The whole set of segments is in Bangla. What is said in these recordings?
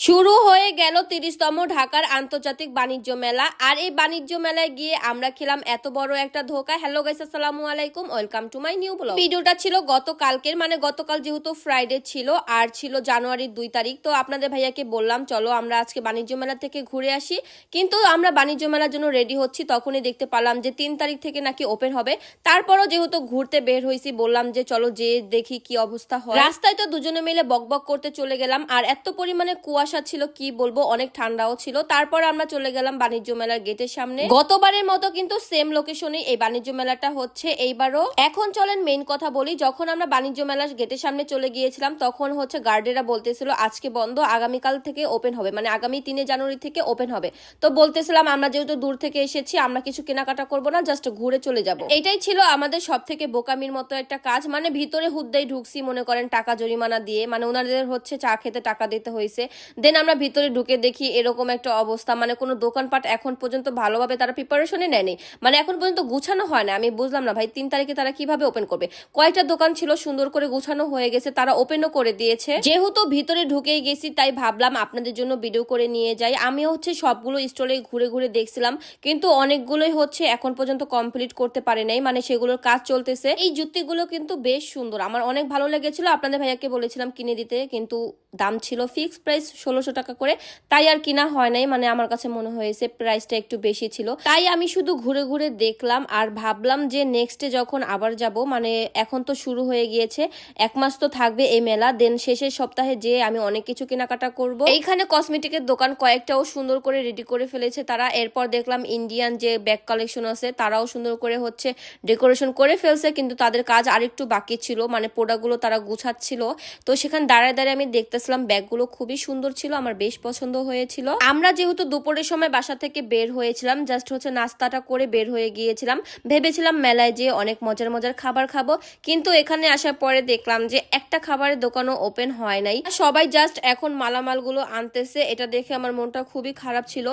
শুরু হয়ে গেল ৩০তম ঢাকার আন্তর্জাতিক বাণিজ্য মেলা। আর এই বাণিজ্য মেলায় গিয়ে আমরা খেলাম এত বড় একটা ধোঁকা। হ্যালো গাইস, আসসালামু আলাইকুম, welcome to my new blog. ভিডিওটা ছিল গতকালকের, মানে গতকাল যেহেতু ফ্রাইডে ছিল আর ছিল জানুয়ারির 2 তারিখ, তো আপনাদের ভাইয়াকে বললাম চলো আমরা আজকে বাণিজ্য মেলা থেকে ঘুরে আসি। কিন্তু আমরা বাণিজ্য মেলার জন্য রেডি হচ্ছি, তখনই দেখতে পেলাম যে 3 তারিখ থেকে নাকি ওপেন হবে। তারপরও যেহেতু ঘুরতে বের হয়েছি, বললাম যে চলো যে দেখি কি অবস্থা হয়। রাস্তায় তো দুজনে মিলে বকবক করতে চলে গেলাম, আর এত পরিমাণে কুয়াশা ছিল কি বলবো, অনেক ঠান্ডাও ছিল। তারপর আমরা চলে গেলাম বাণিজ্য মেলার গেটের সামনে। গতবারের মতো কিন্তু সেম লোকেশনে এই বাণিজ্য মেলাটা হচ্ছে এইবারও। এখন চলেন মেইন কথা বলি, যখন আমরা বাণিজ্য মেলার গেটের সামনে চলে গিয়েছিলাম তখন হচ্ছে গার্ডেরা বলতেছিল আজকে বন্ধ, আগামীকাল থেকে ওপেন হবে, মানে আগামী 3 জানুয়ারি থেকে ওপেন হবে। তো বলতেছিলাম আমরা যেহেতু দূর থেকে এসেছি, আমরা কিছু কেনাকাটা করব না, জাস্ট ঘুরে চলে যাব। এটাই ছিল আমাদের সব থেকে বোকামির মতো একটা কাজ। মানে ভিতরে হুদ্দাই ঢুকছি, মনে করেন টাকা জরিমানা দিয়ে, মানে ওনাদের হচ্ছে চা খেতে টাকা দিতে হয়েছে। দেন আমরা ভিতরে ঢুকে দেখি এরকম একটা অবস্থা, মানে কোনো দোকানপাট এখন পর্যন্ত ভালোভাবে তারা প্রিপারেশনে নেয়নি, মানে এখন পর্যন্ত গুছানো হয় না। আমি বুঝলাম না ভাই 3 তারিখে তারা কিভাবে ওপেন করবে। কয়েকটা দোকান ছিল সুন্দর করে গুছানো হয়ে গেছে, তারা ওপেনও করে দিয়েছে। যেহেতু ভিতরে ঢুকেই গেছি তাই ভাবলাম আপনাদের জন্য ভিডিও করে নিয়ে যাই। আমি হচ্ছে সবগুলো স্টলে ঘুরে ঘুরে দেখছিলাম, কিন্তু অনেকগুলোই হচ্ছে এখন পর্যন্ত কমপ্লিট করতে পারে নাই, মানে সেগুলোর কাজ চলতেছে। এই জুতিগুলো কিন্তু বেশ সুন্দর, আমার অনেক ভালো লেগেছিল। আপনাদের ভাইয়াকে বলেছিলাম কিনে দিতে, কিন্তু দাম ছিল ফিক্স প্রাইস 1600 টাকা করে, তাই আর কিনা হয় নাই। মানে আমার কাছে মনে হয়েছে প্রাইসটা একটু বেশি ছিল, তাই আমি শুধু ঘুরে ঘুরে দেখলাম আর ভাবলাম যে নেক্সটে যখন আবার যাব, মানে এখন তো শুরু হয়ে গিয়েছে, 1 মাস তো থাকবে এই মেলা, দেন শেষের সপ্তাহে যে আমি অনেক কিছু কেনাকাটা করব। এইখানে কসমেটিকের দোকান কয়েকটাও সুন্দর করে রেডি করে ফেলেছে তারা। এরপর দেখলাম ইন্ডিয়ান যে ব্যাগ কালেকশন আছে তারাও সুন্দর করে হচ্ছে ডেকোরেশন করে ফেলছে, কিন্তু তাদের কাজ আরেকটু বাকি ছিল, মানে প্রোডাক্টগুলো তারা গুছাচ্ছিল। তো সেখানে দাঁড়ায় দাঁড়ায় আমি দেখতেছিলাম, ব্যাগগুলো খুবই সুন্দর ছিল, আমার বেশ পছন্দ হয়েছিল। আমরা যেহেতু দুপুরের সময় বাসা থেকে বের হয়েছিলাম, জাস্ট হচ্ছে নাস্তাটা করে বের হয়ে গিয়েছিলাম, ভেবেছিলাম মেলায় যে অনেক মজার মজার খাবার খাবো, কিন্তু এখানে আসার পরে দেখলাম যে একটা খাবারের দোকানও ওপেন হয় নাই। সবাই জাস্ট এখন মালামালগুলো আনতেছে, এটা দেখে আমার মনটা খুবই খারাপ ছিল।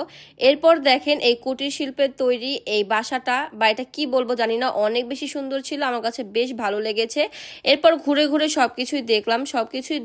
এরপর দেখেন এই কুটির শিল্পের তৈরি এই বাসাটা, বা এটা কি বলবো জানি না, অনেক বেশি সুন্দর ছিল, আমার কাছে বেশ ভালো লেগেছে। এরপর ঘুরে ঘুরে সবকিছুই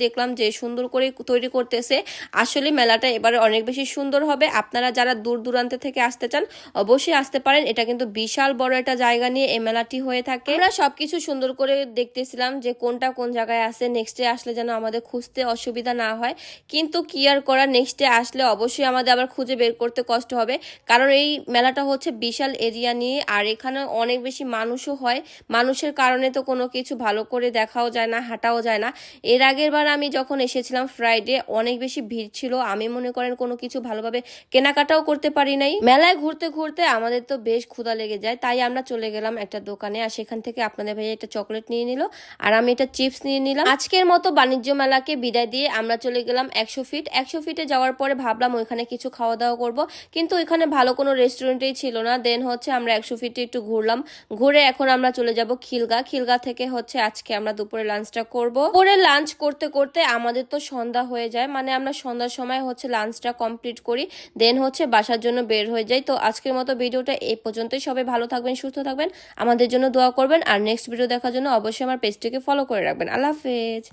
দেখলাম যে সুন্দর করে তৈরি করতেছে। আসলে মেলাটা এবারে অনেক বেশি সুন্দর হবে। আপনারা যারা দূর দূরান্ত থেকে আসতে চান অবশ্যই আসতে পারেন, এটা কিন্তু বিশাল বড় একটা জায়গা নিয়ে এই মেলাটি হয়ে থাকে। আমরা সবকিছু সুন্দর করে দেখতেছিলাম যে কোনটা কোন জায়গায় আছে, নেক্সটে আসলে যেন আমাদের খুঁজতে অসুবিধা না হয়। কিন্তু কি আর করা, নেক্সটে আসলে অবশ্যই আমাদের আবার খুঁজে বের করতে কষ্ট হবে, কারণ এই মেলাটা হচ্ছে বিশাল এরিয়া নিয়ে, আর এখানে অনেক বেশি মানুষও হয়। মানুষের কারণে তো কোনো কিছু ভালো করে দেখাও যায় না, হাঁটাও যায় না। এর আগের বার আমি যখন এসেছিলাম ফ্রাইডে, অনেক বেশি ভিড় ছিল, আমি মনে করেন কোনো কিছু ভালোভাবে কেনাকাটাও করতে পারি নাই। মেলায় ঘুরতে ঘুরতে আমাদের তো বেশ ক্ষুধা লেগে যায়, তাই আমরা চলে গেলাম একটা দোকানে, আর সেখান থেকে আপনাদের ভাইয়া একটা চকলেট নিয়ে নিল, আর আমি একটা চিপস নিয়ে নিলাম। আজকের মতো বাণিজ্য মেলাকে বিদায় দিয়ে আমরা চলে গেলাম 100 ফিটে যাওয়ার পরে ভাবলাম ওইখানে কিছু খাওয়া দাওয়া করব, কিন্তু ওইখানে ভালো কোনো রেস্টুরেন্টেই ছিল না। দেন হচ্ছে আমরা 100 ফিটে একটু ঘুরলাম, ঘুরে এখন আমরা চলে যাব খিলগা থেকে হচ্ছে আজকে আমরা দুপুরে লাঞ্চটা করব। পরে লাঞ্চ করতে করতে আমাদের তো সন্ধ্যা হয়ে যায়, মানে আমরা সন্ধ্যার সময় হচ্ছে লাঞ্চটা কমপ্লিট করি, দেন হচ্ছে বাসার জন্য বের হয়ে যাই। তো আজকের মতো ভিডিওটা এই পর্যন্তই। সবাই ভালো থাকবেন, সুস্থ থাকবেন, আমাদের জন্য দোয়া করবেন, আর নেক্সট ভিডিও দেখার জন্য অবশ্যই আমার পেজটিকে ফলো করে রাখবেন। আল্লাহ হাফেজ।